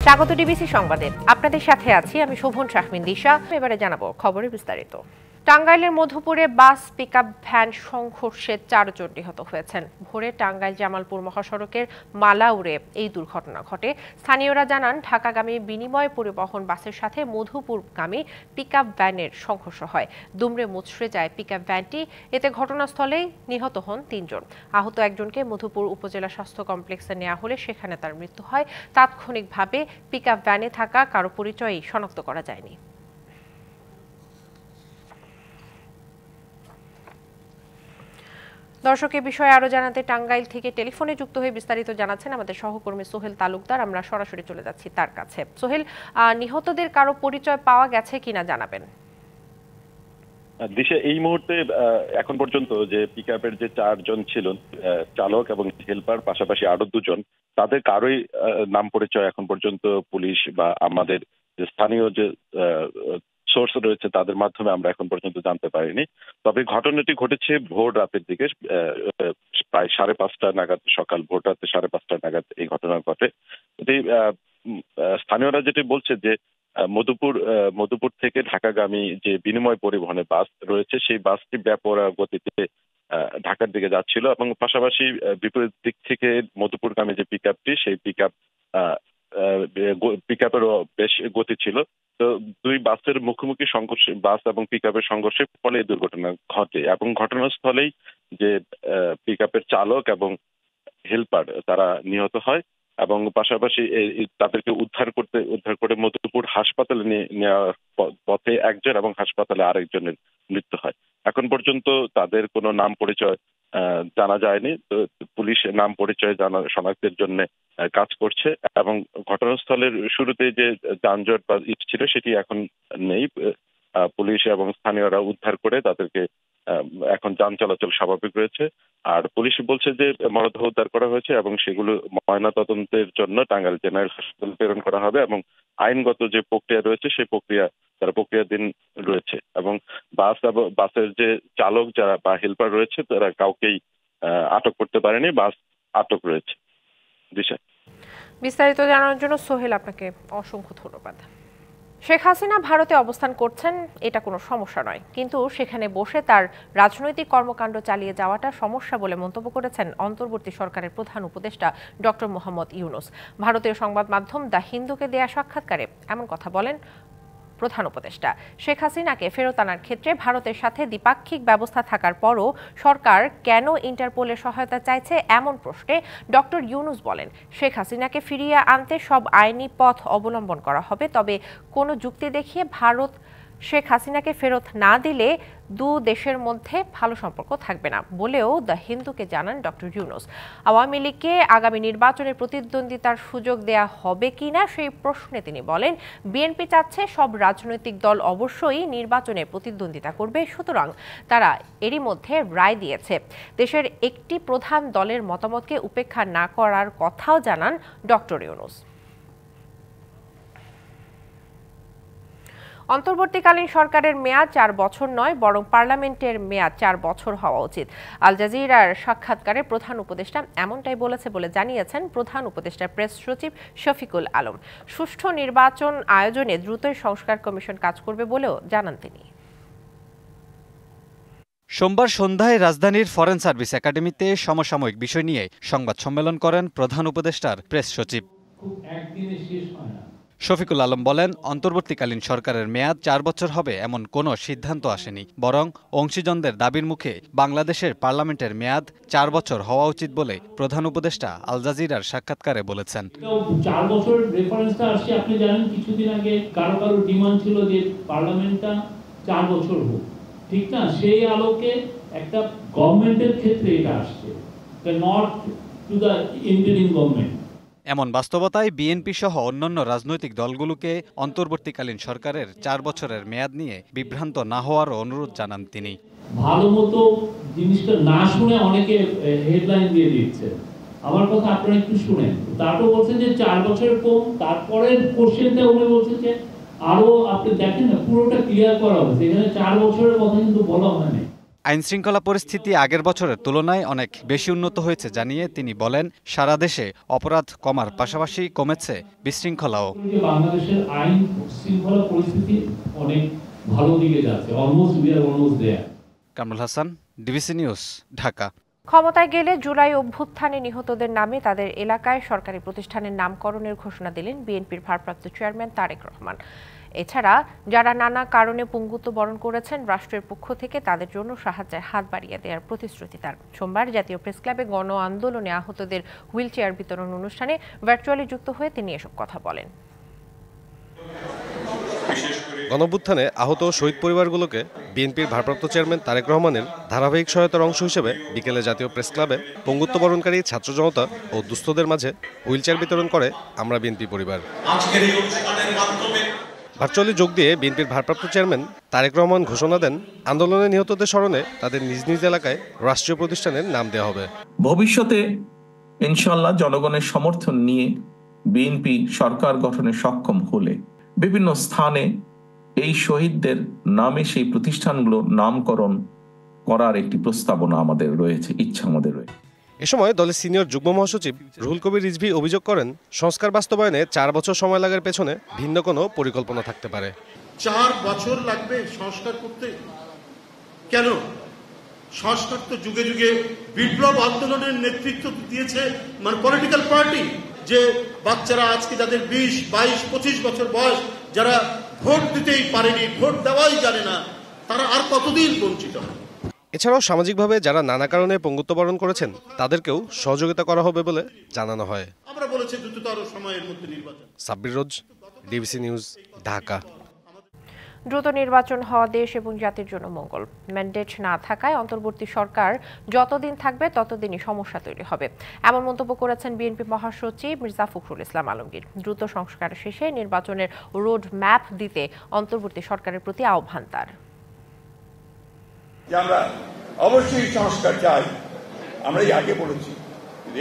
স্বাগত ডিবিসি সংবাদে। আপনাদের সাথে আছি আমি শোভন শাহমিন দিশা। এবারে জানাবো খবরের বিস্তারিত। টাঙ্গাইলের মধুপুরে বাস পিকআপ ভ্যান সংঘর্ষে 4 জন নিহত হয়েছেন। ভোরে টাঙ্গাইল জামালপুর মহাসড়কের মালাউড়ে এই দুর্ঘটনা ঘটে। স্থানীয়রা জানান, ঢাকাগামী বিনিময় পরিবহন বাসের সাথে মধুপুরগামী পিকআপ ভ্যানের সংঘর্ষ হয়। দুমড়ে মুচড়ে যায় পিকআপ ভ্যানটি। এতে ঘটনাস্থলেই নিহত হন 3 জন। আহত একজনকে মধুপুর উপজেলা স্বাস্থ্য কমপ্লেক্সে নেওয়া হলে সেখানে তার মৃত্যু হয়। তাৎক্ষণিকভাবে পিকআপ ভ্যানে থাকা কারো পরিচয়ই শনাক্ত করা যায়নি। দর্শক, এ বিষয়ে আরো জানাতে টাঙ্গাইল থেকে টেলিফোনে যুক্ত হয়ে বিস্তারিত জানাচ্ছেন আমাদের সহকর্মী সোহেল তালুকদার। আমরা সরাসরি চলে যাচ্ছি তার কাছে। সোহেল, নিহতদের কারো পরিচয় পাওয়া গেছে কিনা জানাবেন। দিশা, এই মুহূর্তে এখন পর্যন্ত যে পিকআপের যে 4 জন ছিল, চালক এবং হেল্পার, পাশাপাশি আরো 2 জন, তাদের কারোই নাম পরিচয় এখন পর্যন্ত পুলিশ বা আমাদের যে স্থানীয় যে সোর্স রয়েছে তাদের মাধ্যমে আমরা এখন পর্যন্ত জানতে পারিনি। তবে ঘটনাটি ঘটেছে ভোর রাতের দিকে, প্রায় 5:30 নাগাদ, সকাল ভোর রাতে 5:30 নাগাদ এই ঘটনা ঘটে। স্থানীয়রা যেটি বলছে যে মধুপুর থেকে ঢাকাগামী যে বিনিময় পরিবহনে বাস রয়েছে, সেই বাসটি বেপরোয়া গতিতে ঢাকার দিকে যাচ্ছিল এবং পাশাপাশি বিপরীত দিক থেকে মধুপুরগামী যে পিকআপটি, সেই পিকআপেরও বেশ গতি ছিল। তো দুই বাসের মুখোমুখি সংঘর্ষে, বাস এবং পিকআপের সংঘর্ষের ফলে এই দুর্ঘটনা ঘটে এবং ঘটনাস্থলেই যে পিকআপের চালক এবং হেল্পার তারা নিহত হয় এবং পাশাপাশি তাদেরকে উদ্ধার করে মধুপুর হাসপাতালে নেওয়ার পথে একজন এবং হাসপাতালে আরেকজনের মৃত্যু হয়। এখন পর্যন্ত তাদের কোনো নাম পরিচয় জানা যায়নি। তো পুলিশ নাম পরিচয় শনাক্তের জন্য কাজ করছে এবং ঘটনাস্থলের শুরুতে যে যানজট বা ছিল সেটি এখন নেই। পুলিশ এবং স্থানীয়রা উদ্ধার করে তাদেরকে, এখন যান চলাচল স্বাভাবিক রয়েছে। আর পুলিশ বলছে যে মরদেহ উদ্ধার করা হয়েছে এবং সেগুলো ময়নাতদন্তের জন্য টাঙ্গাইল জেনারেল হাসপাতালে প্রেরণ করা হবে এবং আইনগত যে প্রক্রিয়া রয়েছে সেই প্রক্রিয়াধীন রয়েছে এবং বাসের যে চালক যারা বা হেল্পার রয়েছে তারা কাউকেই আটক করতে পারেনি। বাস আটক রয়েছে। দিশা, বিস্তারিত জানানোর জন্য সোহেল আপনাকে অসংখ্য ধন্যবাদ। শেখ হাসিনা ভারতে অবস্থান করছেন, এটা কোনো সমস্যা নয়, কিন্তু সেখানে বসে তার রাজনৈতিক কর্মকাণ্ড চালিয়ে যাওয়াটা সমস্যা বলে মন্তব্য করেছেন অন্তর্বর্তী সরকারের প্রধান উপদেষ্টা ডক্টর মোহাম্মদ ইউনূস। ভারতীয় সংবাদ মাধ্যম দ্য হিন্দুকে দেয়া সাক্ষাৎকারে এমন কথা বলেন প্রধান উপদেষ্টা। শেখ হাসিনাকে ফেরত আনার ক্ষেত্রে ভারতের সাথে দ্বিপাক্ষিক ব্যবস্থা থাকার পরও সরকার কেন ইন্টারপোলের সহায়তা চাইছে, এমন প্রশ্নে ডক্টর ইউনূস বলেন, শেখ হাসিনাকে ফিরিয়ে আনতে সব আইনি পথ অবলম্বন করা হবে, তবে কোনো যুক্তি দেখিয়ে ভারত শেখ হাসিনাকে ফেরত না দিলে দু দেশের মধ্যে ভালো সম্পর্ক থাকবে না বলেও দ্য হিন্দুকে জানান ডক্টর ইউনূস। আওয়ামী লীগকে আগামী নির্বাচনে প্রতিদ্বন্দ্বিতার সুযোগ দেয়া হবে কিনা সেই প্রশ্নে তিনি বলেন, বিএনপি চাচ্ছে সব রাজনৈতিক দল অবশ্যই নির্বাচনে প্রতিদ্বন্দ্বিতা করবে, সুতরাং তারা এরই মধ্যে রায় দিয়েছে। দেশের একটি প্রধান দলের মতামতকে উপেক্ষা না করার কথাও জানান ডক্টর ইউনূস। অন্তর্বর্তীকালীন সরকারের মেয়াদ 4 বছর নয়, বরং পার্লামেন্টের মেয়াদ 4 বছর হওয়া উচিত। আল জাজিরার সাক্ষাৎকারে প্রধান উপদেষ্টা এমনটাই বলেছে বলে জানিয়েছেন প্রধান উপদেষ্টার প্রেস সচিব শফিকুল আলম। সুষ্ঠু নির্বাচন আয়োজনে দ্রুতই সংস্কার কমিশন কাজ করবে বলেও জানান তিনি। সোমবার সন্ধ্যায় রাজধানীর ফরেন সার্ভিস একাডেমিতে সমসাময়িক বিষয় নিয়ে সংবাদ সম্মেলন করেন প্রধান উপদেষ্টার প্রেস সচিব। শফিকুল আলম বলেন, অন্তর্বর্তীকালীন সরকারের মেয়াদ 4 বছর হবে এমন কোনো সিদ্ধান্ত আসেনি, বরং অংশীজনদের দাবির মুখে বাংলাদেশের পার্লামেন্টের মেয়াদ 4 বছর হওয়া উচিত বলে প্রধান উপদেষ্টা আল জাজিরার সাক্ষাৎকারে বলেছেন। 4 বছর রেফারেন্সটা আসছে, আপনি জানেন কিছুদিন আগে কারো ডিমান্ড ছিল যে পার্লামেন্টটা 4 বছর হোক, ঠিক না? সেই আলোকে একটা গভর্নমেন্টের ক্ষেত্রে এটা আসছে, not to the interim government. এমন বাস্তবতায় বিএনপি সহ অন্যান্য রাজনৈতিক দলগুলোকে অন্তর্বর্তীকালীন সরকারের 4 বছরের মেয়াদ নিয়ে বিভ্রান্ত না হওয়ার অনুরোধ জানান তিনি। ভালো মতো জিনিসটা না শুনে অনেকে হেডলাইন দিয়ে দিচ্ছে। আমার কথা আপনারা একটু শুনেন। তারপর বলছেন যে 4 বছরের কম, তারপরে কোশ্চেনটা উনি বলছেন যে আরো, আপনি দেখেন না পুরোটা ক্লিয়ার করা হয়েছে, এখানে 4 বছরের কথা কিন্তু বলা হয়নি। আইনশৃঙ্খলা পরিস্থিতি আগের বছরের তুলনায় অনেক বেশি উন্নত হয়েছে জানিয়ে তিনি বলেন, সারা দেশে অপরাধ কমার পাশাপাশি কমেছে বিশৃঙ্খলাও। বাংলাদেশের আইন শৃঙ্খলা পরিস্থিতি অনেক ভালো দিকে যাচ্ছে, almost there. Kamrul Hasan, DBC news, Dhaka. ক্ষমতায় গেলে জুলাই অভ্যুত্থানে নিহতদের নামে তাদের এলাকায় সরকারি প্রতিষ্ঠানের নামকরণের ঘোষণা দিলেন বিএনপির ভারপ্রাপ্ত চেয়ারম্যান তারেক রহমান। এছাড়া যারা নানা কারণে পঙ্গুত্ব বরণ করেছেন, রাষ্ট্রের পক্ষ থেকে তাদের জন্য সাহায্যের হাত বাড়িয়ে দেওয়ার প্রতিশ্রুতি তার। সোমবার জাতীয় প্রেসক্লাবে গণ আন্দোলনে আহতদের হুইল চেয়ার বিতরণ অনুষ্ঠানে ভার্চুয়ালি যুক্ত হয়ে তিনি এসব কথা বলেন। গণঅভ্যুত্থানে আহত শহীদ পরিবারগুলোকে বিএনপির ভারপ্রাপ্ত চেয়ারম্যান তারেক রহমানের ধারাবাহিক সহায়তার অংশ হিসেবে বিকেলে জাতীয় প্রেসক্লাবে পঙ্গুত্ব বরণকারী ছাত্র জনতা ও দুস্থদের মাঝে হুইলচেয়ার বিতরণ করে আমরা বিএনপি পরিবার। ভার্চুয়ালি যোগ দিয়ে বিএনপির ভারপ্রাপ্ত চেয়ারম্যান তারেক রহমান ঘোষণা দেন, আন্দোলনে নিহতদের স্মরণে তাদের নিজ নিজ এলাকায় রাষ্ট্রীয় প্রতিষ্ঠানের নাম দেওয়া হবে। ভবিষ্যতে ইনশাআল্লাহ জনগণের সমর্থন নিয়ে বিএনপি সরকার গঠনে সক্ষম হলে বিভিন্ন স্থানে এই শহীদদের নামে সেই প্রতিষ্ঠানগুলো নামকরণ করার একটি প্রস্তাবনা আমাদের রয়েছে, ইচ্ছা আমাদের রয়েছে। এ সময় দলের সিনিয়র যুগ্ম মহাসচিব রুহুল কবির রিজভী অভিযোগ করেন, সংস্কার বাস্তবায়নে 4 বছর সময় লাগার পেছনে ভিন্ন কোনো পরিকল্পনা থাকতে পারে। 4 বছর লাগবে সংস্কার করতে? কেন? সংস্কার তো যুগে যুগে বিপ্লব আন্দোলনের নেতৃত্ব দিয়েছে পলিটিক্যাল পার্টি। যে বাচ্চারা আজকে যাদের 20, 22, 25 বছর বয়স, যারা ভোট দিতেই পারেনি, ভোট দেওয়াই জানে না, তারা আর কতদিন বঞ্চিত হবে? এছাড়াও সামাজিকভাবে যারা নানা কারণে পঙ্গুত্ব বরণ করেছেন তাদেরকেও সহযোগিতা করা হবে বলে জানানো হয়। আমরা বলেছি দ্রুততর সময়ের মধ্যে নির্বাচন। সাব্বির রোজ, ডিবিসি নিউজ, ঢাকা। দ্রুত নির্বাচন হওয়া দেশ এবং জাতির জন্য মঙ্গল। ম্যান্ডেট না থাকায় অন্তর্বর্তী সরকার যতদিন থাকবে ততদিনই সমস্যা তৈরি হবে, এমন মন্তব্য করেছেন বিএনপি মহাসচিব মির্জা ফখরুল ইসলাম আলমগীর। দ্রুত সংস্কার শেষে নির্বাচনের রোড ম্যাপ দিতে অন্তর্বর্তী সরকারের প্রতি আহ্বান তার। আমরা অবশ্যই সংস্কার চাই, আমরা আগে বলেছি,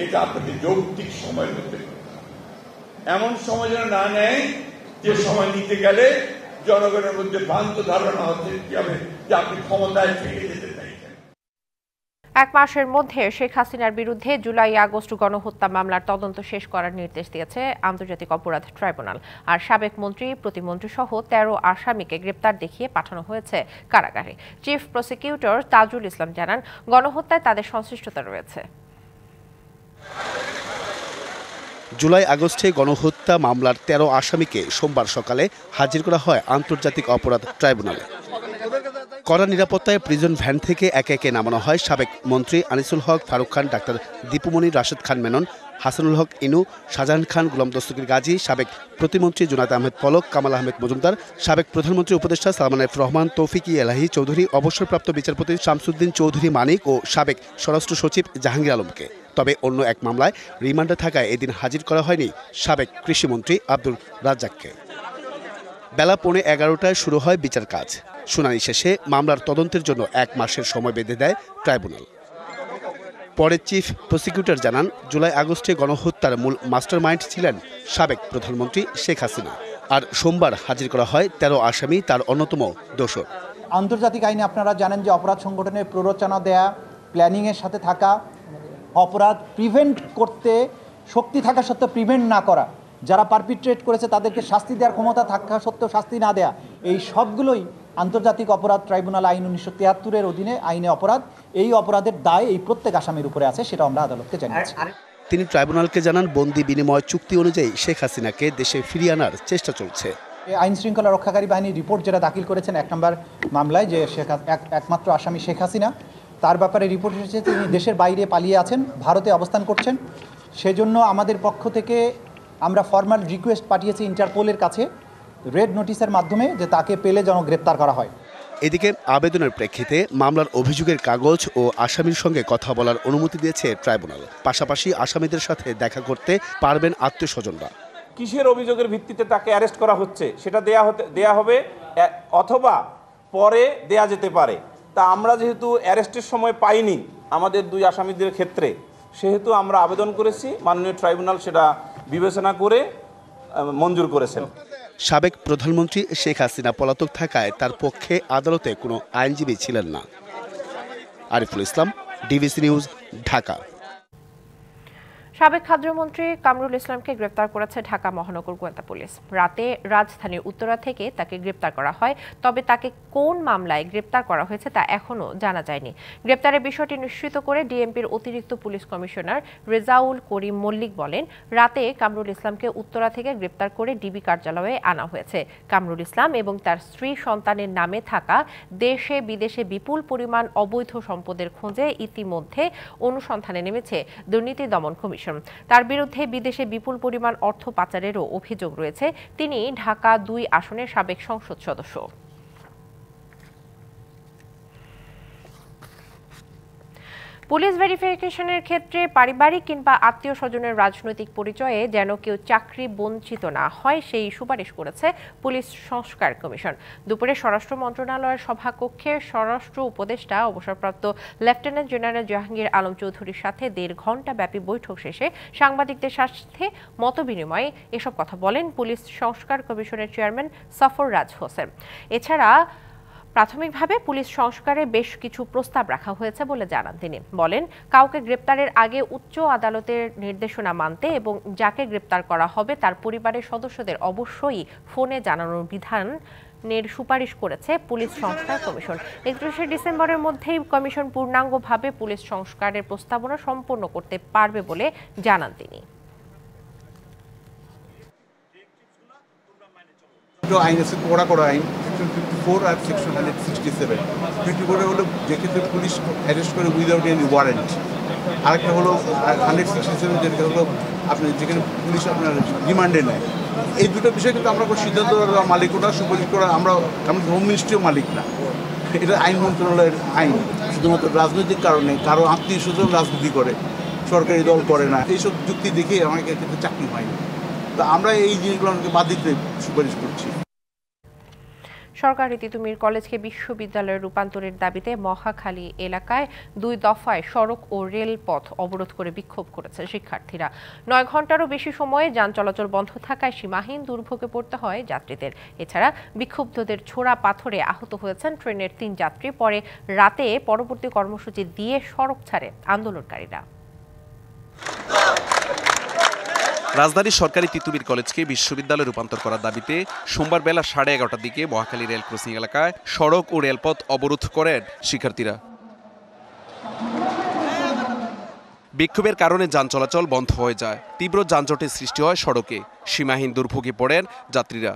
এটা আপনাদের যৌক্তিক সময়ের মধ্যে, এমন সময় যেন না নেয় যে সময় নিতে গেলে জনগণের মধ্যে ভ্রান্ত ধারণা হচ্ছে যে আপনি ক্ষমতায় থেকে যেতে চাইছেন। 1 মাসের মধ্যে শেখ হাসিনার বিরুদ্ধে জুলাই আগস্ট গণহত্যা মামলার তদন্ত শেষ করার নির্দেশ দিয়েছে আন্তর্জাতিক অপরাধ ট্রাইব্যুনাল। আর সাবেক মন্ত্রী, প্রতিমন্ত্রী সহ 13 আসামিকে গ্রেপ্তার দেখিয়ে পাঠানো হয়েছে কারাগারে। চিফ প্রসিকিউটর তাজুল ইসলাম জানান, গণহত্যায় তাদের সংশ্লিষ্টতা রয়েছে। জুলাই আগস্টে গণহত্যা মামলার 13 আসামিকে সোমবার সকালে হাজির করা হয় আন্তর্জাতিক অপরাধ ট্রাইব্যুনালে। কড়া নিরাপত্তায় প্রিজন ভ্যান থেকে একে একে নামানো হয় সাবেক মন্ত্রী আনিসুল হক, ফারুক খান, ডাক্তার দীপুমনি, রাশেদ খান মেনন, হাসানুল হক ইনু, শাহজাহান খান, গোলাম দস্তগীর গাজী, সাবেক প্রতিমন্ত্রী জুনায়েদ আহমেদ পলক, কামাল আহমেদ মজুমদার, সাবেক প্রধানমন্ত্রী উপদেষ্টা সালমান এফ রহমান, তৌফিক এলাহি চৌধুরী, অবসরপ্রাপ্ত বিচারপতি শামসুদ্দিন চৌধুরী মানিক ও সাবেক স্বরাষ্ট্র সচিব জাহাঙ্গীর আলমকে। তবে অন্য এক মামলায় রিমান্ডে থাকায় এদিন হাজির করা হয়নি সাবেক কৃষিমন্ত্রী আব্দুল রাজ্জাককে। বেলা 11:15টায় শুরু হয় বিচার কাজ। শুনানি শেষে মামলার তদন্তের জন্য 1 মাসের সময় বেঁধে দেয় ট্রাইব্যুনাল। পরে চিফ প্রসিকিউটর জানান, জুলাই আগস্টে গণহত্যার মূল মাস্টারমাইন্ড ছিলেন সাবেক প্রধানমন্ত্রী শেখ হাসিনা। আর সোমবার হাজির করা হয় 13 আসামি, তার অন্যতম দোষর। আন্তর্জাতিক আইনে আপনারা জানেন যে অপরাধ সংগঠনের প্ররোচনা দেয়া, প্ল্যানিংয়ের সাথে থাকা, অপরাধ প্রিভেন্ট করতে শক্তি থাকা সত্ত্বেও প্রিভেন্ট না করা, যারা পারপিট্রেট করেছে তাদেরকে শাস্তি দেওয়ার ক্ষমতা থাকা সত্ত্বেও শাস্তি না দেয়া, এই সবগুলোই আন্তর্জাতিক অপরাধ ট্রাইব্যুনাল আইন 1973-এর অধীনে আইনে অপরাধ। এই অপরাধের দায় এই প্রত্যেক আসামির উপরে আছে, সেটা আমরা আদালতকে জানিয়েছি। তিনি ট্রাইব্যুনালকে জানান, বন্দি বিনিময় চুক্তি অনুযায়ী শেখ হাসিনাকে দেশে ফিরিয়ে আনার চেষ্টা চলছে। আইন শৃঙ্খলা রক্ষাকারী বাহিনীর রিপোর্ট যেটা দাখিল করেছেন 1 নম্বর মামলায়, যে একমাত্র আসামি শেখ হাসিনা, তার ব্যাপারে রিপোর্ট এসেছে তিনি দেশের বাইরে পালিয়ে আছেন, ভারতে অবস্থান করছেন। সেজন্য আমাদের পক্ষ থেকে আমরা ফর্মাল রিকোয়েস্ট পাঠিয়েছি ইন্টারপোলের কাছে রেড নোটিশের মাধ্যমে, যে তাকে পেলে যেন গ্রেপ্তার করা হয়। এদিকে আবেদনের প্রেক্ষিতে মামলার অভিযোগের কাগজ ও আসামির সঙ্গে কথা বলার অনুমতি দিয়েছে ট্রাইব্যুনাল। পাশাপাশি আসামিদের সাথে দেখা করতে পারবেন আত্মীয়স্বজনরা। কিসের অভিযোগের ভিত্তিতে তাকে অ্যারেস্ট করা হচ্ছে সেটা দেয়া হবে, অথবা পরে দেয়া যেতে পারে। তা আমরা যেহেতু অ্যারেস্টের সময় পাইনি আমাদের 2 আসামিদের ক্ষেত্রে, সেহেতু আমরা আবেদন করেছি, মাননীয় ট্রাইব্যুনাল সেটা বিবেচনা করে মঞ্জুর করেছেন। সাবেক প্রধানমন্ত্রী শেখ হাসিনা পলাতক থাকায় তার পক্ষে আদালতে কোনো আইনজীবী ছিলেন না। Ariful Islam, DBC news, Dhaka. সাবেক খাদ্যমন্ত্রী কামরুল ইসলামকে গ্রেপ্তার করেছে ঢাকা মহানগর গোয়েন্দা পুলিশ। রাতে রাজধানীর উত্তরা থেকে তাকে গ্রেপ্তার করা হয়, তবে তাকে কোন মামলায় গ্রেপ্তার করা হয়েছে তা এখনও জানা যায়নি। গ্রেপ্তারের বিষয়টি নিশ্চিত করে ডিএমপির অতিরিক্ত পুলিশ কমিশনার রেজাউল করিম মল্লিক বলেন, রাতে কামরুল ইসলামকে উত্তরা থেকে গ্রেপ্তার করে ডিবি কার্যালয়ে আনা হয়েছে। কামরুল ইসলাম এবং তার স্ত্রী সন্তানের নামে থাকা দেশে বিদেশে বিপুল পরিমাণ অবৈধ সম্পদের খোঁজে ইতিমধ্যে অনুসন্ধানে নেমেছে দুর্নীতি দমন কমিশন। তার বিরুদ্ধে বিদেশে বিপুল পরিমাণ অর্থ পাচারেরও অভিযোগ রয়েছে। তিনি ঢাকা ২ আসনের সাবেক সংসদ সদস্য। পুলিশ ভেরিফিকেশনের ক্ষেত্রে পারিবারিক কিংবা আত্মীয় স্বজনের রাজনৈতিক পরিচয়ে যেন কেউ চাকরি বঞ্চিত না হয় সেই সুপারিশ করেছে পুলিশ সংস্কার কমিশন। দুপুরে স্বরাষ্ট্র মন্ত্রণালয়ের সভাকক্ষে স্বরাষ্ট্র উপদেষ্টা অবসরপ্রাপ্ত লেফটেন্যান্ট জেনারেল জাহাঙ্গীর আলম চৌধুরীর সাথে ১.৫ ঘণ্টা ব্যাপী বৈঠক শেষে সাংবাদিকদের সাথে মতবিনিময়ে এসব কথা বলেন পুলিশ সংস্কার কমিশনের চেয়ারম্যান সফররাজ হোসেন। এছাড়া প্রাথমিকভাবে পুলিশ সংস্কারে বেশ কিছু প্রস্তাব রাখা হয়েছে বলে জানান তিনি। বলেন, কাউকে গ্রেপ্তারের আগে উচ্চ আদালতের নির্দেশনা মানতে এবং যাকে গ্রেপ্তার করা হবে তার পরিবারের সদস্যদের অবশ্যই ফোনে জানানোর বিধানের সুপারিশ করেছে পুলিশ সংস্কার কমিশন। ৩১ ডিসেম্বরের মধ্যেই কমিশন পূর্ণাঙ্গভাবে পুলিশ সংস্কারের প্রস্তাবনা সম্পন্ন করতে পারবে বলে জানান তিনি। আইন আছে কড়া আইন, সেকশন 54 আর সেকশন 167। 54 হলো যে ক্ষেত্রে পুলিশ অ্যারেস্ট করে উইদাউট এনি ওয়ারেন্ট, আরেকটা হলো 167 যেটা হলো আপনি যেখানে পুলিশ আপনার রিমান্ডে নেয়। এই দুটো বিষয় কিন্তু আমরা কোনো সিদ্ধান্ত মালিক ওটা সুপারিশ করা, আমরা হোম মিনিস্ট্রিও মালিক না, এটা আইন মন্ত্রণালয়ের আইন। শুধুমাত্র রাজনৈতিক কারণে কারো আত্মীয় স্বজন রাজনীতি করে, সরকারি দল করে না, এইসব যুক্তি দেখে আমাকে কিন্তু চাকরি হয়নি। তো আমরা এই জিনিসগুলোকে বাদ দিতে সুপারিশ করছি। সরকারি তিতুমির কলেজকে বিশ্ববিদ্যালয়ে রূপান্তরের দাবিতে মহাখালী এলাকায় 2 দফায় সড়ক ও রেলপথ অবরোধ করে বিক্ষোভ করেছে শিক্ষার্থীরা। 9 ঘণ্টারও বেশি সময়ে যান চলাচল বন্ধ থাকায় সীমাহীন দুর্ভোগে পড়তে হয় যাত্রীদের। এছাড়া বিক্ষুব্ধদের ছোড়া পাথরে আহত হয়েছেন ট্রেনের 3 যাত্রী। পরে রাতে পরবর্তী কর্মসূচি দিয়ে সড়ক ছাড়ে আন্দোলনকারীরা। রাজধানীর সরকারি তিতুমির কলেজকে বিশ্ববিদ্যালয়ে রূপান্তর করার দাবিতে সোমবার বেলা 11:30টার দিকে মহাখালী রেল ক্রসিং এলাকায় সড়ক ও রেলপথ অবরোধ করেন শিক্ষার্থীরা। বিক্ষোভের কারণে যান চলাচল বন্ধ হয়ে যায়, তীব্র যানজটের সৃষ্টি হয় সড়কে, সীমাহীন দুর্ভোগে পড়েন যাত্রীরা।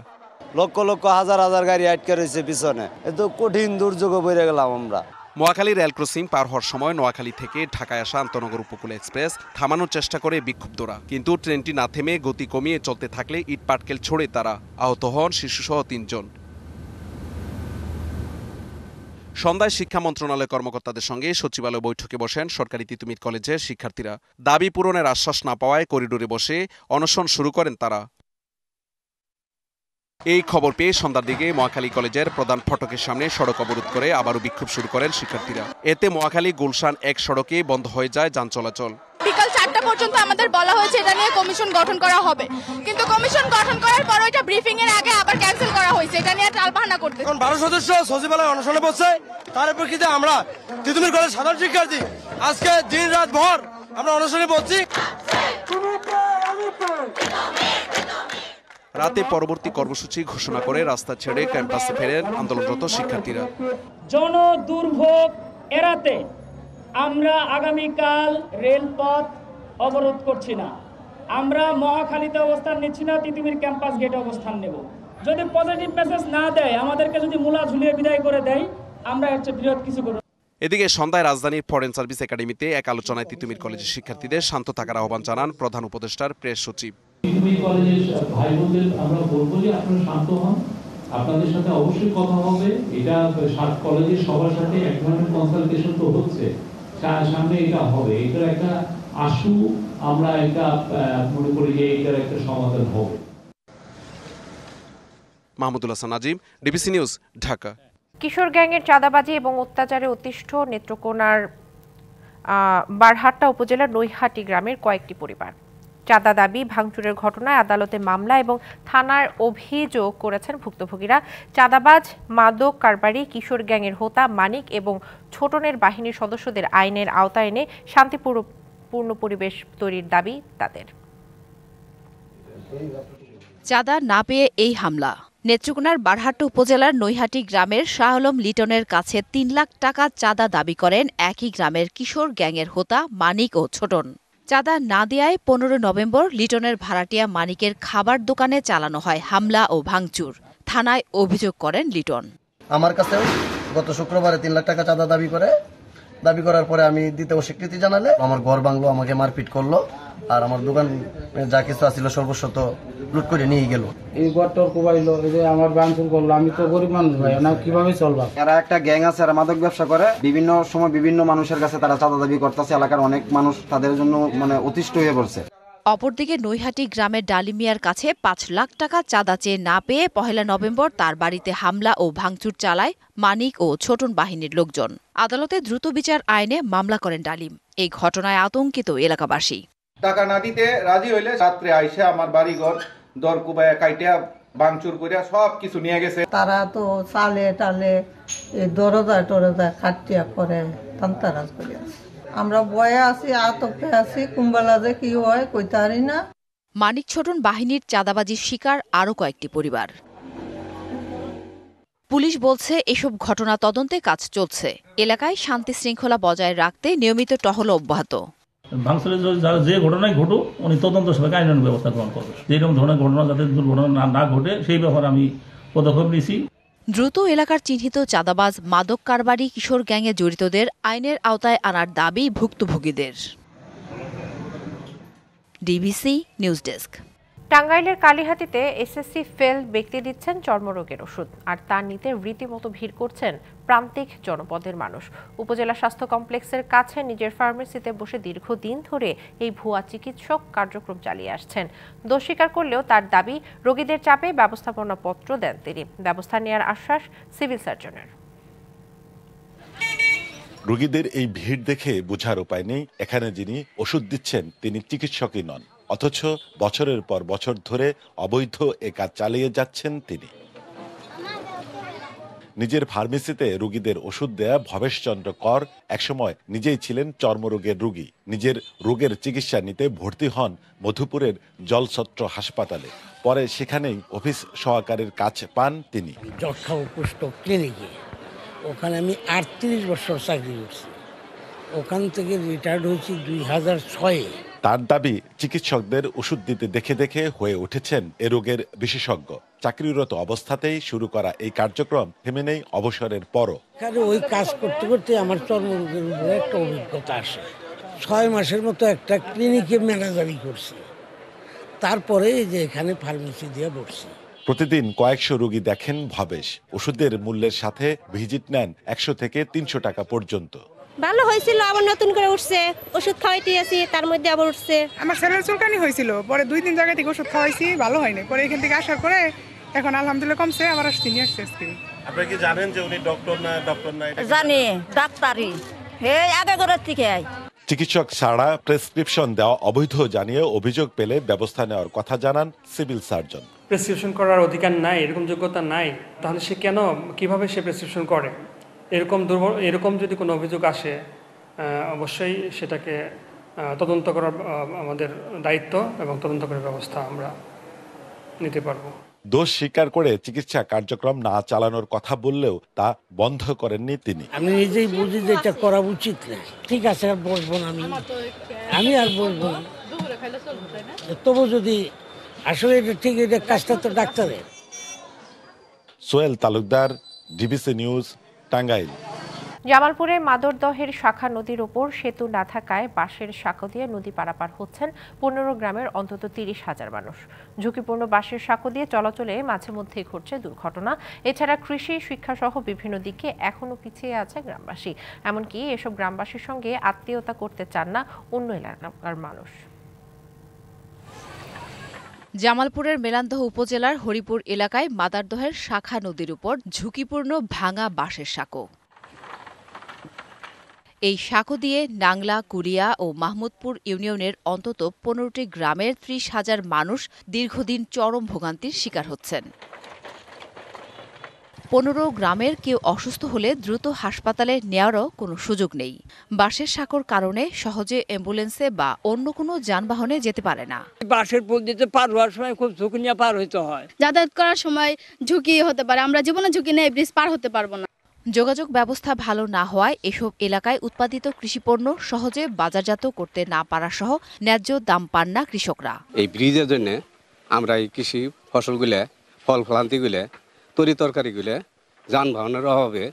লক্ষ লক্ষ হাজার হাজার গাড়ি আটকে রয়েছে পিছনে, এত কঠিন দুর্যোগে পড়ে গেলাম আমরা। মহাখালী রেল ক্রসিং পার হওয়ার সময় নোয়াখালী থেকে ঢাকায় আসা আন্তনগর উপকূল এক্সপ্রেস থামানোর চেষ্টা করে বিক্ষুব্ধরা, কিন্তু ট্রেনটি না থেমে গতি কমিয়ে চলতে থাকলে ইট পাটকেল ছোড়ে তারা। আহত হন শিশুসহ 3 জন। সন্ধ্যায় শিক্ষা মন্ত্রণালয় কর্মকর্তাদের সঙ্গে সচিবালয় বৈঠকে বসেন সরকারি তিতুমির কলেজের শিক্ষার্থীরা। দাবি পূরণের আশ্বাস না পাওয়ায় করিডোরে বসে অনশন শুরু করেন তারা। এই খবর পেয়ে সন্ধ্যার দিকে মহাখালী কলেজের প্রধান ফটকের সামনে সড়ক অবরোধ করে আবারও বিক্ষোভ শুরু করেন শিক্ষার্থীরা। এতে মহাখালী গুলশান 1 সড়কে বন্ধ হয়ে যায় যান চলাচল। বিকাল 4টা পর্যন্ত আমাদের বলা হয়েছে এটা নিয়ে কমিশন গঠন করা হবে, কিন্তু কমিশন গঠন করার পর ওইটা ব্রিফিং এর আগে আবার ক্যান্সেল করা হয়েছে। এটা নিয়ে টালবাহানা করতে এখন 12 সদস্য সচিবালয়ে অনশনে বসছে। তার প্রেক্ষিতে আমরা তিতুমির কলেজ সাধারণ শিক্ষার্থী আজকে দিন রাত ভর আমরা অনশনে বসছি। রাতে পরবর্তী কর্মসূচি ঘোষণা করে রাস্তা ছেড়ে ক্যাম্পাসে ফেরেন আন্দোলনরত শিক্ষার্থীরা। জন দুর্ভোগ এড়াতে আমরা আগামীকাল রেলপথ অবরোধ করছি না, আমরা মহাখালীতে অবস্থান নিচ্ছি না, তিতুমির ক্যাম্পাস গেটে অবস্থান নেব। যদি পজিটিভ মেসেজ না দেয়, আমাদেরকে যদি মূলা ঝুলিয়ে বিদায় করে দেয়, আমরা হচ্ছে বৃহৎ কিছু করব। এদিকে সন্ধ্যায় রাজধানীর ফরেন সার্ভিস একাডেমিতে এক আলোচনায় তিতুমির কলেজের শিক্ষার্থীদের শান্ত থাকার আহ্বান জানান প্রধান উপদেষ্টার প্রেস সচিব। তিতুমির কলেজের ভাই বোনদের আমরা বলবো যে আপনারা শান্ত হন, আপনাদের সাথে অবশ্যই কথা হবে। এটা কলেজের সবার সাথে এক ধরনের কনসালটেশন তো হচ্ছে, সামনে এটা হবে, এটার একটা আশু আমরা একটা মনে করি যে এটার একটা সমাধান হবে। Mahmudul Hasan Nazim, DBC news, Dhaka. কিশোর গ্যাংয়ের চাঁদাবাজি এবং অত্যাচারে অতিষ্ঠ নেত্রকোনার বারহাট্টা উপজেলার নৈহাটি গ্রামের কয়েকটি পরিবার। চাঁদা দাবি ভাঙচুরের ঘটনায় আদালতে মামলা এবং থানার অভিযোগ করেছেন ভুক্তভোগীরা। চাঁদাবাজ, মাদক কারবারি, কিশোর গ্যাংয়ের হোতা মানিক এবং ছোটনের বাহিনীর সদস্যদের আইনের আওতায় এনে শান্তিপূর্ণ পরিবেশ তৈরির দাবি তাদের। চাঁদা না পেয়ে এই হামলা। নেত্রকোনার বারহাট্টা উপজেলার নৈহাটি গ্রামের শাহ আলম লিটনের কাছে ৩ লাখ টাকা চাঁদা দাবি করেন একই গ্রামের কিশোর গ্যাংয়ের হোতা মানিক ও ছোটন। চাঁদা না দেয়ায় ১৫ নভেম্বর লিটনের ভাড়াটিয়া মানিকের খাবার দোকানে চালানো হয় হামলা ও ভাঙচুর। থানায় অভিযোগ করেন লিটন। আমার কাছে গত শুক্রবারে ৩ লাখ টাকা চাঁদা দাবি করার পরে আমি দিতে অস্বীকৃতি জানালে আমার ঘর ভাঙলো, আমাকে মারপিট করলো, আর আমার দোকান যা কিছু আছিল সর্বস্ব তো লুট করে নিয়ে গেল। এই ঘরটার কোবাইলো, এই যে আমার ভাঙচুর করলো, আমি তো গরিব মানুষ ভাই, না কিভাবে চলবা? এরা একটা গ্যাং আছে, এরা মাদক ব্যবসা করে। বিভিন্ন সময় বিভিন্ন মানুষের কাছে তারা চাঁদা দাবি করতেছে। এলাকার অনেক মানুষ তাদের জন্য অতিষ্ঠ হয়ে পড়ছে। অপরদিকে নৈহাটি গ্রামের ডালিমিয়ার কাছে ৫ লাখ টাকা চাঁদা চেয়ে না পেয়ে ১ নভেম্বর তার বাড়িতে হামলা ও ভাঙচুর চালায় মানিক ও ছোটন বাহিনীর লোকজন। আদালতে দ্রুত বিচার আইনে মামলা করেন ডালিম। এই ঘটনায় আতঙ্কিত এলাকাবাসী। টাকা না দিতে রাজি হইলে রাত্রে আইসা আমার বাড়িঘর দর কুবাইয়া কাইটিয়া ভাঙচুর করিয়া সব কিছু নিয়ে গেছে। তারা তো চালে টালে দরজা খাটিয়া করে তান্তারাজ করে আছে। আমরা ভয়ে আছি, আতঙ্কে আছি, কুম্বালা যে কি হয় কইতে পারি না। মানিক ছোটন বাহিনীর চাঁদাবাজির শিকার আরও কয়েকটি পরিবার। পুলিশ বলছে এসব ঘটনা তদন্তে কাজ চলছে। এলাকায় শান্তি শৃঙ্খলা বজায় রাখতে নিয়মিত টহল অব্যাহত। ভাঙচুরের যে ঘটনায় ঘটুক উনি তদন্ত সবাইকে আইনানুগ ব্যবস্থা গ্রহণ করবে। যেরকম ধরনের ঘটনা যাতে দুর্ঘটনা না ঘটে সেই ব্যাপারে আমি পদক্ষেপ নিয়েছি। দ্রুত এলাকার চিহ্নিত চাঁদাবাজ, মাদক কারবারি, কিশোর গ্যাংয়ে জড়িতদের আইনের আওতায় আনার দাবি ভুক্তভোগীদের। DBC news desk. টাঙ্গাইলের কালিহাতীতে এসএসসি ফেল ব্যক্তি দিচ্ছেন চর্মরোগের ওষুধ, আর তা নিতে রীতিমতো ভিড় করছেন প্রান্তিক জনপদের মানুষ। উপজেলা স্বাস্থ্য কমপ্লেক্সের কাছে নিজের ফার্মেসিতে বসে দীর্ঘদিন ধরে এই ভুয়া চিকিৎসক কার্যক্রম চালিয়ে আসছেন। দোষ স্বীকার করলেও তার দাবি, রোগীদের চাপে ব্যবস্থাপনা পত্র দেন তিনি। ব্যবস্থা নেওয়ার আশ্বাস সিভিল সার্জনের। রোগীদের এই ভিড় দেখে বোঝার উপায় নেই এখানে যিনি ওষুধ দিচ্ছেন তিনি চিকিৎসকই নন, অথচ বছরের পর বছর ধরে অবৈধ এ কাজ চালিয়ে যাচ্ছেন তিনি। নিজের ফার্মেসিতে রোগীদের ওষুধ দেয়া ভবেশচন্দ্র কর একসময় নিজেই ছিলেন চর্মরোগের রোগী। নিজের রোগের চিকিৎসা নিতে ভর্তি হন মধুপুরের জলছত্র হাসপাতালে। পরে সেখানেই অফিস সহকারীর কাজ পান তিনি। যক্ষা ও কুষ্ঠ ক্লিনিকে ওখানে আমি ৩৮ বছর চাকরি করছি। ওখান থেকে রিটায়ার্ড হয়েছি ২০০৬-এ। তার দাবি, চিকিৎসকদের ওষুধ দিতে দেখে দেখে হয়ে উঠেছেন এ রোগের বিশেষজ্ঞ। চাকরিরত অবস্থাতেই শুরু করা এই কার্যক্রম থেমে নেই অবসরের পরও। ওই কাজ করতে করতে আমার চর্মরোগের উপরে একটা অভিজ্ঞতা আসে। ৬ মাসের মতো একটা ক্লিনিকে ম্যানেজারি করছি, তারপরে যে এখানে ফার্মেসি দিয়ে বসছি। প্রতিদিন কয়েকশো রোগী দেখেন ভবেশ। ওষুধের মূল্যের সাথে ভিজিট নেন ১০০ থেকে ৩০০ টাকা পর্যন্ত। ভালো হয়েছিল, আবার নতুন করে উঠছে। ওষুধ খাওয়াইতে আছি, তার মধ্যে আবার উঠছে। আমার ছেলের চুলকানি হয়েছিল, পরে 2-3 জায়গা থেকে ওষুধ খাওয়াইছি, ভালো হয়নি। পরে এখান থেকে আসার পরে এখন আলহামদুলিল্লাহ কমছে, আবার আসছি নিয়ে আসছে। আপনি কি জানেন যে উনি ডক্টর না? জানি, ডাক্তারি আগে করার থেকে। চিকিৎসক ছাড়া প্রেসক্রিপশন দেওয়া অবৈধ জানিয়ে অভিযোগ পেলে ব্যবস্থা নেওয়ার কথা জানান সিভিল সার্জন। প্রেসক্রিপশন করার অধিকার নাই, এরকম যোগ্যতা নাই, তাহলে সে কিভাবে সে প্রেসক্রিপশন করে? এরকম যদি কোনো অভিযোগ আসে অবশ্যই সেটাকে তদন্ত করার আমাদের দায়িত্ব এবং তদন্ত করার ব্যবস্থা আমরা নিতে পারব। দোষ স্বীকার করে চিকিৎসা কার্যক্রম না চালানোর কথা বললেও তা বন্ধ করেননি তিনি। আমি নিজেই বুঝি যে এটা করা উচিত না। ঠিক আছে, আর বলবো না, আমি আর বলবো না। তবু যদি আসলে এটা ঠিক, এটা কাজটা তো ডাক্তারের। Sohel Talukdar, DBC news, Tangail. জামালপুরে মাদরদহের শাখা নদীর ওপর সেতু না থাকায় বাঁশের সাঁকো দিয়ে নদী পারাপার হচ্ছেন 15 গ্রামের অন্তত 30,000 মানুষ। ঝুঁকিপূর্ণ বাঁশের সাঁকো দিয়ে চলাচলে মাঝে মধ্যেই ঘটছে দুর্ঘটনা। এছাড়া কৃষি, শিক্ষা সহ বিভিন্ন দিকে এখনো পিছিয়ে আছে গ্রামবাসী। এমনকি এসব গ্রামবাসীর সঙ্গে আত্মীয়তা করতে চান না অন্য এলাকার মানুষ। জামালপুরের মেলান্দহ উপজেলার হরিপুর এলাকায় মাদারদহের শাখা নদীর উপর ঝুঁকিপূর্ণ ভাঙা বাঁশের সাঁকো। এই সাঁকো দিয়ে নাংলা, কুরিয়া ও মাহমুদপুর ইউনিয়নের অন্তত 15টি গ্রামের 30,000 মানুষ দীর্ঘদিন চরম ভোগান্তির শিকার হচ্ছেন। 15 গ্রামের কেউ অসুস্থ হলে দ্রুত হাসপাতালে নেওয়ারও কোনো সুযোগ নেই। বাঁশের সাঁকোর কারণে সহজে অ্যাম্বুলেন্সে বা অন্য কোনো যানবাহনে যেতে পারে না। বাঁশের পুল দিতে পার হওয়ার সময় খুব ঝুঁকি নিয়ে পার হইতে হয়। যাতায়াত করার সময় ঝুঁকি হতে পারে, আমরা জীবনে ঝুঁকি নিয়ে ব্রিজ পার হতে পারবো না। যোগাযোগ ব্যবস্থা ভালো না হওয়ায় এসব এলাকায় উৎপাদিত কৃষিপণ্য সহজে বাজারজাত করতে না পারা সহ ন্যায্য দাম পান না কৃষকরা। এই ব্রিজের জন্য আমরা এই কৃষি ফসলগুলো, ফল ফলান্তিগুলো, তরি তরকারিগুলো যানবাহনের অভাবে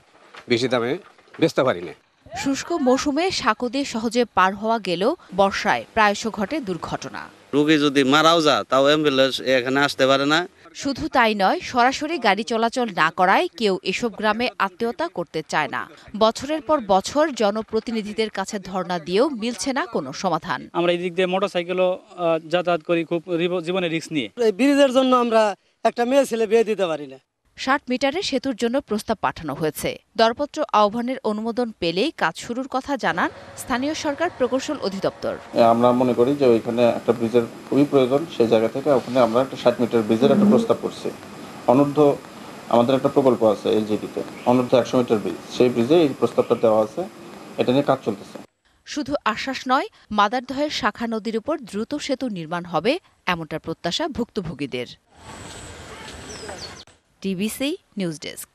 বেশি দামে বেচতে পারি না। শুষ্ক মৌসুমে সাঁকো দিয়ে সহজে পার হওয়া গেলেও বর্ষায় প্রায়শ ঘটে দুর্ঘটনা। রোগী যদি মারাও যায় তাও অ্যাম্বুলেন্স এখানে আসতে পারে না। শুধু তাই নয়, সরাসরি গাড়ি চলাচল না করায় কেউ এসব গ্রামে আত্মীয়তা করতে চায় না। বছরের পর বছর জনপ্রতিনিধিদের কাছে ধর্ণা দিয়েও মিলছে না কোনো সমাধান। আমরা এই দিক দিয়ে মোটরসাইকেলও যাতায়াত করি খুব জীবনের রিস্ক নিয়ে। এই ব্রিজের জন্য আমরা একটা মেয়ে ছেলে বিয়ে দিতে পারি না। 60 মিটারের সেতুর জন্য প্রস্তাব পাঠানো হয়েছে। দরপত্র আহ্বানের অনুমোদন পেলেই কাজ শুরুর কথা জানান স্থানীয় সরকার প্রকৌশল অধিদপ্তর। আমরা মনে করি যে ওইখানে একটা ব্রিজের খুবই প্রয়োজন, সেই জায়গা থেকে ওখানে আমরা একটা 60 মিটার ব্রিজের একটা প্রস্তাব করছি। অনূর্ধ্ব আমাদের একটা প্রকল্প আছে এলজিপিতে, অনূর্ধ্ব 100 মিটার ব্রিজ, সেই ব্রিজে এই প্রস্তাবটা দেওয়া আছে, এটা নিয়ে কাজ চলতেছে। শুধু আশ্বাস নয়, মাদারদহের শাখা নদীর উপর দ্রুত সেতু নির্মাণ হবে এমনটা প্রত্যাশা ভুক্তভোগীদের। DBC news desk.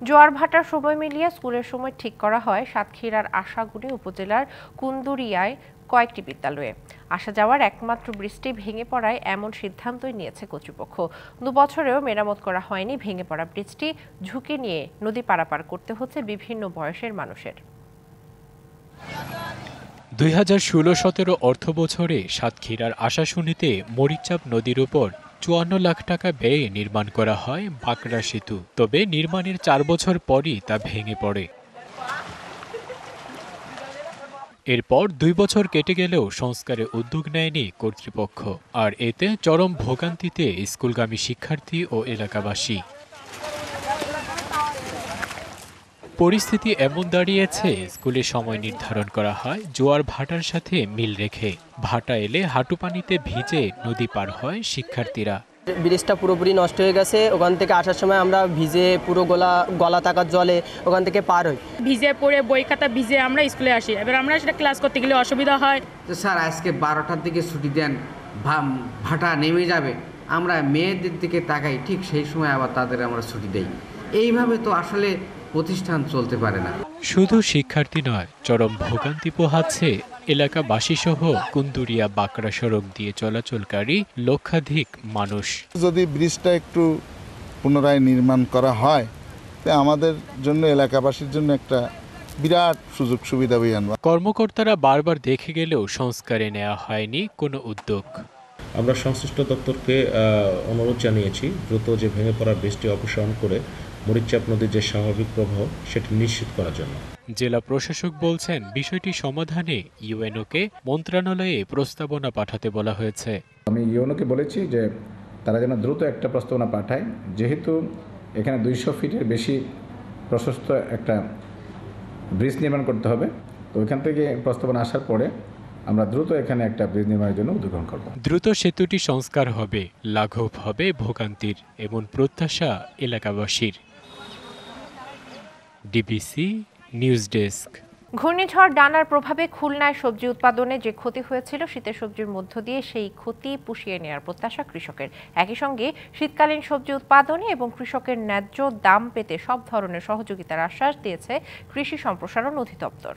জোয়ার ভাটার সময় মিলিয়ে স্কুলের সময় ঠিক করা হয় সাতক্ষীরার আশাগুনি উপজেলার কুন্দুরিয়ায় কয়েকটি বিদ্যালয়ে। আসা যাওয়ার একমাত্র বৃষ্টি ভেঙে পড়ায় এমন সিদ্ধান্তই নিয়েছে কর্তৃপক্ষ। 2 বছরেও মেরামত করা হয়নি ভেঙে পড়া ব্রিজটি, ঝুঁকি নিয়ে নদী পারাপার করতে হচ্ছে বিভিন্ন বয়সের মানুষের। 2016-17 অর্থ বছরে সাতক্ষীরার আশাশুনিতে মরিচাপ নদীর উপর 54 লাখ টাকা ব্যয়ে নির্মাণ করা হয় বাঁকড়া সেতু। তবে নির্মাণের 4 বছর পরই তা ভেঙে পড়ে। এরপর 2 বছর কেটে গেলেও সংস্কারে উদ্যোগ নেয়নি কর্তৃপক্ষ, আর এতে চরম ভোগান্তিতে স্কুলগামী শিক্ষার্থী ও এলাকাবাসী। পরিস্থিতি এমন দাঁড়িয়েছে, স্কুলে সময় নির্ধারণ করা হয় জোয়ার ভাটার সাথে মিল রেখে। ভাটা এলে হাঁটু পানিতে ভিজে নদী পার হয় শিক্ষার্থীরা। ব্রিজটা পুরোপুরি নষ্ট হয়ে গেছে, ওখান থেকে আসার সময় আমরা ভিজে পুরো গলা থাকার জলে ওখান থেকে পার হই। ভিজে পড়ে বই খাতা ভিজে আমরা স্কুলে আসি, এবার আমরা সেটা ক্লাস করতে গেলে অসুবিধা হয়। তো স্যার আজকে 12টার দিকে ছুটি দেন, ভাটা নেমে যাবে, আমরা মেয়েদের দিকে তাকাই, ঠিক সেই সময় আবার তাদের আমরা ছুটি দেই। এইভাবে তো আসলে প্রতিষ্ঠান চলতে পারে না। শুধু শিক্ষার্থী নয়, চরম ভোগান্তি পোহাচ্ছে এলাকাবাসী সহ কুন্দুরিয়া বাঁকড়া সড়ক দিয়ে চলাচলকারী লক্ষাধিক মানুষ। যদি ব্রিজটা একটু পুনরায় নির্মাণ করা হয়, তা আমাদের জন্য, এলাকাবাসীর জন্য একটা বিরাট সুযোগ সুবিধা বয়ে আনবে। কর্মকর্তারা বারবার দেখে গেলেও সংস্কারে নেওয়া হয়নি কোনো উদ্যোগ। আমরা সংশ্লিষ্ট দপ্তরকে অনুরোধ জানিয়েছি দ্রুত যে ভেঙে পড়া ব্রিজটি অপসারণ করে মরিচাপ নদীর যে স্বাভাবিক প্রবাহ সেটি নিশ্চিত করার জন্য। জেলা প্রশাসক বলছেন, বিষয়টি সমাধানে ইউএনওকে মন্ত্রণালয়ে প্রস্তাবনা পাঠাতে বলা হয়েছে। আমি ইউএনওকে বলেছি যে তারা যেন দ্রুত একটা প্রস্তাবনা পাঠায়, যেহেতু এখানে 200 ফিটের বেশি প্রশস্ত একটা ব্রিজ নির্মাণ করতে হবে। তো ওইখান থেকে প্রস্তাবনা আসার পরে আমরা দ্রুত এখানে একটা ব্রিজ নির্মাণের জন্য উদ্যোগ গ্রহণ করব। দ্রুত সেতুটি সংস্কার হবে, লাঘব হবে ভোগান্তির, এমন প্রত্যাশা এলাকাবাসীর। DBC news desk. ঘূর্ণিঝড় ডানার প্রভাবে খুলনায় সবজি উৎপাদনে যে ক্ষতি হয়েছিল, শীতের সবজির মধ্য দিয়ে সেই ক্ষতি পুষিয়ে নেওয়ার প্রত্যাশা কৃষকের। একই সঙ্গে শীতকালীন সবজি উৎপাদনে এবং কৃষকের ন্যায্য দাম পেতে সব ধরনের সহযোগিতার আশ্বাস দিয়েছে কৃষি সম্প্রসারণ অধিদপ্তর।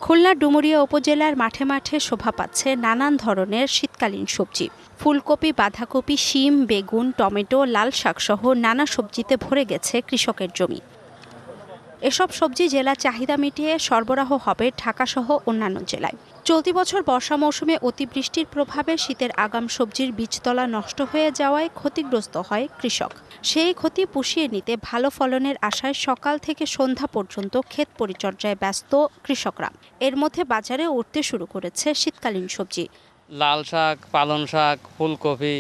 খুলনা ডুমুরিয়া উপজেলার মাঠে মাঠে শোভা পাচ্ছে নানান ধরনের শীতকালীন সবজি। ফুলকপি, বাঁধাকপি, শিম, বেগুন, টমেটো, লাল শাকসহ নানা সবজিতে ভরে গেছে কৃষকের জমি। এসব সবজি জেলা চাহিদা মিটিয়ে সরবরাহ হবে ঢাকাসহ অন্যান্য জেলায়। চলতি বছর বর্ষা মৌসুমে অতিবৃষ্টির প্রভাবে শীতের আগাম সবজির বীজতলা নষ্ট হয়ে যাওয়ায় ক্ষতিগ্রস্ত হয় কৃষক। সেই ক্ষতি পুষিয়ে নিতে ভালো ফলনের আশায় সকাল থেকে সন্ধ্যা পর্যন্ত ক্ষেত পরিচর্যায় ব্যস্ত কৃষকরা। এর মধ্যে বাজারে উঠতে শুরু করেছে শীতকালীন সবজি। লাল শাক, পালং শাক, ফুলকপি,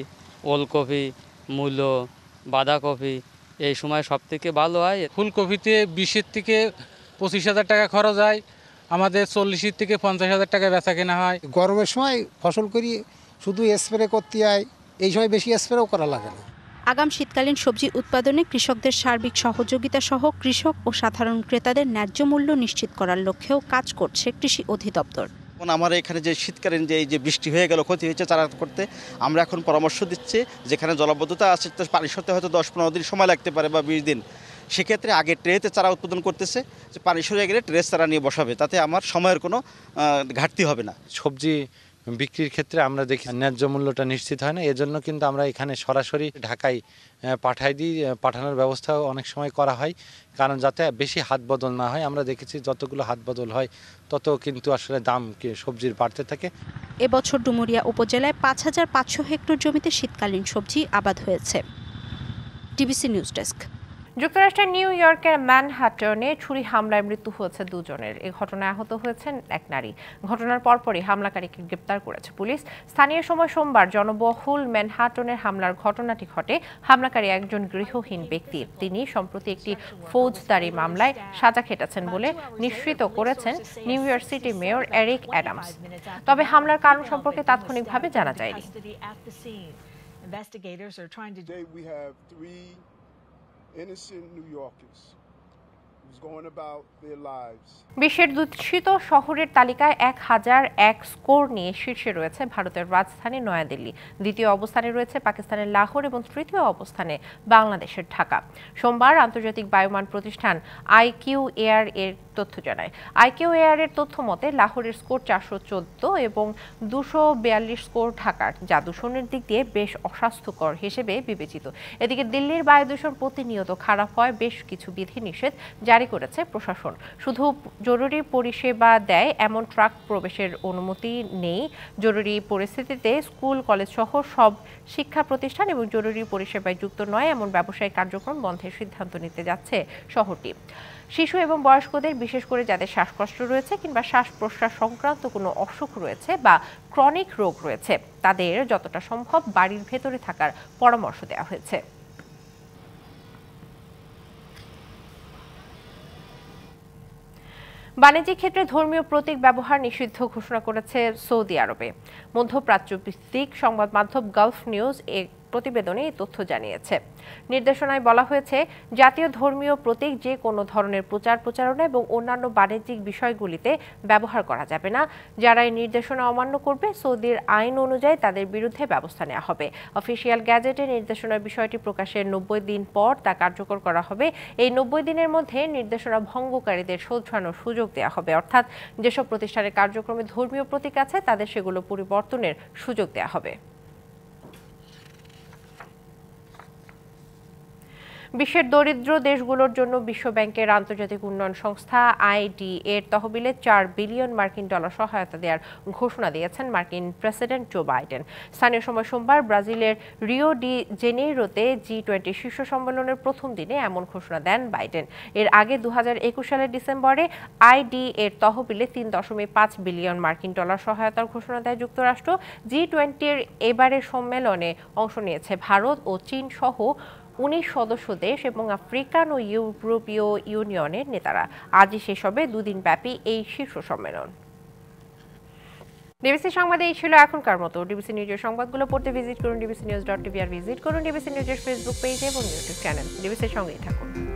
ওলকপি, মূলো, বাঁধাকপি, এই সময় সব থেকে ভালো হয়। ফুলকপিতে 20 থেকে 25,000 টাকা খরচ হয়, আমাদের 40 থেকে 50,000 টাকা বেচা কেনা হয়। গরমের সময় ফসল করি শুধু স্প্রে করতে হয়, এই সময় বেশি স্প্রেও করা লাগে না। আগাম শীতকালীন সবজি উৎপাদনে কৃষকদের সার্বিক সহযোগিতা সহ কৃষক ও সাধারণ ক্রেতাদের ন্যায্য মূল্য নিশ্চিত করার লক্ষ্যেও কাজ করছে কৃষি অধিদপ্তর। আমার এখানে যে শীতকালীন যে বৃষ্টি হয়ে গেল, ক্ষতি হয়েছে চারা করতে, আমরা এখন পরামর্শ দিচ্ছি যেখানে জলাবদ্ধতা আছে পানি সরতে হয়তো 10-15 দিন সময় লাগতে পারে বা 20 দিন, সেক্ষেত্রে আগে ট্রেতে চারা উৎপাদন করতেছে, যে পানি সরে গেলে ট্রে চারা নিয়ে বসাবে, তাতে আমার সময়ের কোনো ঘাটতি হবে না। সবজি বিক্রির ক্ষেত্রে আমরা দেখি ন্যায্য মূল্যটা নিশ্চিত হয় না, এজন্য কিন্তু আমরা এখানে সরাসরি ঢাকায় পাঠানোর ব্যবস্থাও অনেক সময় করা হয়, কারণ যাতে বেশি হাত বদল না হয়। আমরা দেখেছি যতগুলো হাত বদল হয় তত কিন্তু আসলে দাম সবজির বাড়তে থাকে। এবছর ডুমুরিয়া উপজেলায় 5,500 হেক্টর জমিতে শীতকালীন সবজি আবাদ হয়েছে। DBC news desk. যুক্তরাষ্ট্রের নিউ ইয়র্কের ম্যানহাটনে ছুরি হামলায় মৃত্যু হয়েছে 2 জনের। এই ঘটনায় আহত হয়েছেন এক নারী। ঘটনার পরপরই হামলাকারীকে গ্রেপ্তার করেছে পুলিশ। স্থানীয় সময় সোমবার জনবহুল ম্যানহাটনের হামলার ঘটনাটি ঘটে। হামলাকারী একজন গৃহহীন ব্যক্তি। তিনি সম্প্রতি একটি ফৌজদারি মামলায় সাজা খেটেছেন বলে নিশ্চিত করেছেন new York city mayor Eric Adams. তবে হামলার কারণ সম্পর্কে তাৎক্ষণিকভাবে জানা যায়নি। Innocent New Yorkers who's going about their lives. বিশ্বের দূষিত শহরের তালিকায় 1001 স্কোর নিয়ে শীর্ষে রয়েছে ভারতের রাজধানী নয়াদিল্লি। দ্বিতীয় অবস্থানে রয়েছে পাকিস্তানের লাহোর এবং তৃতীয় অবস্থানে বাংলাদেশের ঢাকা। সোমবার আন্তর্জাতিক বায়ুমান প্রতিষ্ঠান IQAir এর তথ্য জানায়। IQAir এর তথ্য মতে লাহোরের স্কোর 414 এবং 242 স্কোর ঢাকার, যা দূষণের দিক দিয়ে বেশ অস্বাস্থ্যকর হিসেবে বিবেচিত। এদিকে দিল্লির বায়ু দূষণ প্রতিনিয়ত খারাপ হয়, বেশ কিছু বিধিনিষেধ জারি করেছে প্রশাসন। শুধু জরুরি পরিষেবা দেয় এমন ট্রাক প্রবেশের অনুমতি নেই। জরুরি পরিস্থিতিতে স্কুল, কলেজ সহ সব শিক্ষা প্রতিষ্ঠান এবং জরুরি পরিষেবায় যুক্ত নয় এমন ব্যবসায়িক কার্যক্রম বন্ধের সিদ্ধান্ত নিতে যাচ্ছে শহরটি। শিশু এবং বয়স্কদের, বিশেষ করে যাদের শ্বাসকষ্ট রয়েছে কিংবা শ্বাস প্রশ্বাস সংক্রান্ত কোনো অসুখ রয়েছে বা ক্রনিক রোগ রয়েছে, তাদের যতটা সম্ভব বাড়ির ভেতরে থাকার পরামর্শ দেওয়া হয়েছে। বাণিজ্যিক ক্ষেত্রে ধর্মীয় প্রতীক ব্যবহার নিষিদ্ধ ঘোষণা করেছে সৌদি আরবে। মধ্যপ্রাচ্য ভিত্তিক সংবাদ মাধ্যম গালফ নিউজ এক প্রতিবেদনে এই তথ্য জানিয়েছে। নির্দেশনায় বলা হয়েছে, জাতীয় ধর্মীয় প্রতীক যে কোনো ধরনের প্রচার প্রচারণা এবং অন্যান্য বাণিজ্যিক বিষয়গুলিতে ব্যবহার করা যাবে না। যারা এই নির্দেশনা অমান্য করবে, সৌদির আইন অনুযায়ী তাদের বিরুদ্ধে ব্যবস্থা নেওয়া হবে। অফিসিয়াল গ্যাজেটে নির্দেশনার বিষয়টি প্রকাশের 90 দিন পর তা কার্যকর করা হবে। এই 90 দিনের মধ্যে নির্দেশনা ভঙ্গকারীদের শোধরানোর সুযোগ দেওয়া হবে, অর্থাৎ যেসব প্রতিষ্ঠানের কার্যক্রমে ধর্মীয় প্রতীক আছে তাদের সেগুলো পরিবর্তনের সুযোগ দেওয়া হবে। বিশ্বের দরিদ্র দেশগুলোর জন্য বিশ্বব্যাংকের আন্তর্জাতিক উন্নয়ন সংস্থা আইডি এর তহবিলে $4 বিলিয়ন সহায়তা দেওয়ার ঘোষণা দিয়েছেন মার্কিন প্রেসিডেন্ট জো বাইডেন। স্থানীয় সময় সোমবার ব্রাজিলের রিও ডি জেনেইরোতে G20 শীর্ষ সম্মেলনের প্রথম দিনে এমন ঘোষণা দেন বাইডেন। এর আগে 2021 সালের ডিসেম্বরে আইডি এর তহবিলে $3.5 বিলিয়ন সহায়তার ঘোষণা দেয় যুক্তরাষ্ট্র। G20-র এবারের সম্মেলনে অংশ নিয়েছে ভারত ও চীন সহ 19 সদস্য দেশ এবং আফ্রিকান ও ইউরোপীয় ইউনিয়নের নেতারা। আজই শেষ হবে 2 দিন ব্যাপী এই শীর্ষ সম্মেলন। ডিবিসি সংবাদে এই ছিল এখনকার মতো। ডিবিসি নিউজের সংবাদগুলো পড়তে ভিজিট করুন dbcnews.tv আর ভিজিট করুন ডিবিসি নিউজের ফেসবুক পেজ এবং ইউটিউব চ্যানেল। ডিবিসির সঙ্গেই থাকুন।